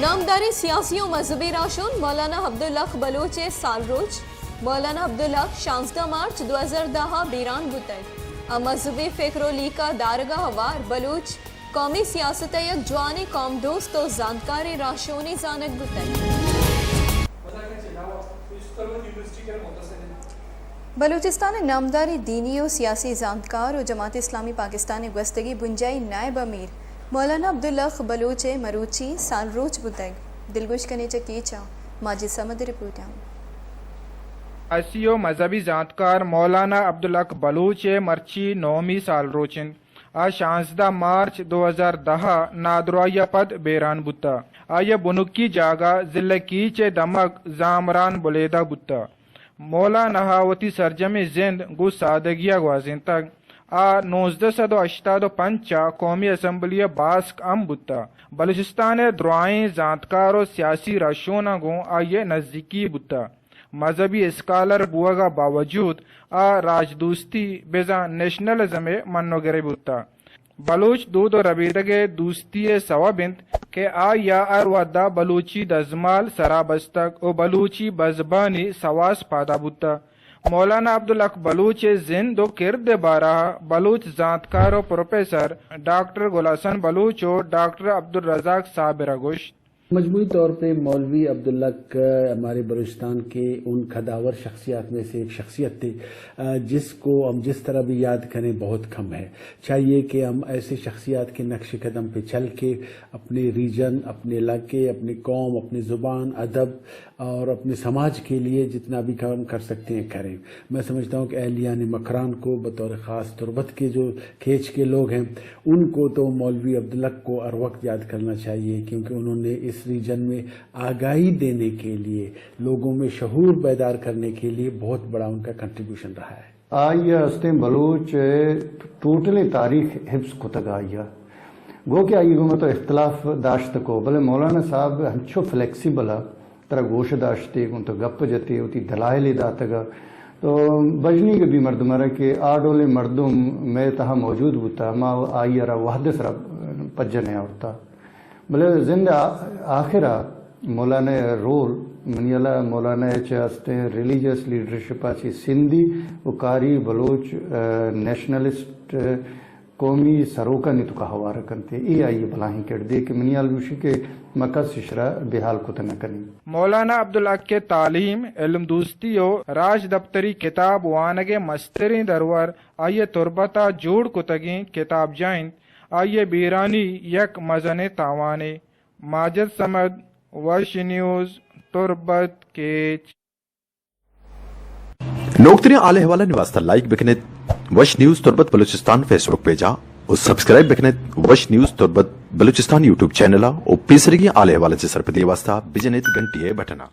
नामदारी सियासी और मजहबी राशुन मौलाना अब्दुल हक बलोच साल रोज मौलाना अब्दुल हक 16 मार्च 2010 बीरान बुतई मजहबी फिक्र लीका दारगाह वार बलोच कौमी सियासत एक जवानी कौम दोस्त और जानकारी राशोनी जानक बुतई। बलूचिस्तान नामदारी दीनी और सियासी जानकार और जमात इस्लामी पाकिस्तान गस्तगी बुंजाई नायब अमीर मौलाना अब्दुल हक बलोच मरूची साल रोज बुतई दिलगुश कने कीचा माजिद समद रिपोर्ट असियो मजहबी जानकार मौलाना अब्दुल हक बलूच मर्ची नौमी साल रोचन आज 16 मार्च 2010 नादराया पद बेरान बुत्ता आय बुनुकी जागा जिले कीचे दमक जामरान बुलेदा बुत्ता मौला नहावती सरजमी जिंद गु सादगिया ग्वाजिन तक आ 1985 कौमी असम्बली बास्क अम बुत्ता बलूचिस्तान द्रुआई जानकार और सियासी रशोना गो आये नजदीकी बुत्ता मजहबी स्कॉलर बुआगा बावजूद आ राजदूस्ती बेजा नेशनलिज्म मन्नोगरे बुत्ता बलूच दूध और रबीदगे दूस्ती सवाबिंत के आ या अरवदा बलूची दजमाल सराबस्तक और बलूची बजबानी सवास पादा बुत्ता मौलाना अब्दुल हक बलूच जिंद और किरद बारह बलूच जानकार और प्रोफेसर डॉक्टर गुलहसन बलूच और डॉक्टर अब्दुल रजाक साबिर अगुश। मजमूई तौर पे मौलवी अब्दुल हक हमारे बलूचिस्तान के उन खदावर शख्सियत में से एक शख्सियत थी जिसको हम जिस तरह भी याद करें बहुत कम है। चाहिए कि हम ऐसे शख्सियत के नक्श कदम पे चल के अपने रीजन, अपने इलाके, अपनी कौम, अपनी ज़ुबान, अदब और अपने समाज के लिए जितना भी काम कर सकते हैं करें। मैं समझता हूँ कि अहलियान मकरान को बतौर ख़ास तुरबत के जो खेच के लोग हैं उनको तो मौलवी अब्दुल हक को हर वक्त याद करना चाहिए क्योंकि उन्होंने इस रीजन में आगाही देने के लिए, लोगों में शहूर बेदार करने के लिए बहुत बड़ा उनका कंट्रीब्यूशन रहा है। आइया हस्ते बलूच टोटली तारीख हिफ्स को तक आइया गो के आई गो तो इख्तलाफ दाश्त को भले मौलाना साहब हंचो फ्लेक्सिबल तरह गोश दाश्ते तो गप जते उती दलाइल दातगा तो बजनी के भी मर्दमरा के आडोले मर्दुम में तहा मौजूद होता माँ आई रा वहद सरा पज्जने होता भले जिंद आखिरा मौलाना रोल मनियला मौलाना चाहते रिलीजियस लीडरशिप आची सिंधी उकारी बलोच नेशनलिस्ट कौमी सरोका नहीं तो का हवारा करते ये आई भलाही कर दे कि मनियाल विषय के मकस शिशरा बेहाल को न करी। मौलाना अब्दुल हक के तालीम इल्म दोस्ती और राज दफ्तरी किताब वानगे मस्तरी दरवर आइए तुरबता जोड़ कुतगी किताब जाइन आइए बीरानी यक मजने तावाने माजिद समद वर्ष न्यूज तुरबत केच नौकरी आले हवाला निवास्ता लाइक बिकने वश न्यूज तुरबत बलूचिस्तान फेसबुक पेजा और सब्सक्राइब बिकने वश न्यूज तुरबत बलूचिस्तान यूट्यूब चैनल और पीसरगी आले हवाला से सरपदी वास्ता बिजनेत घंटी है बटना।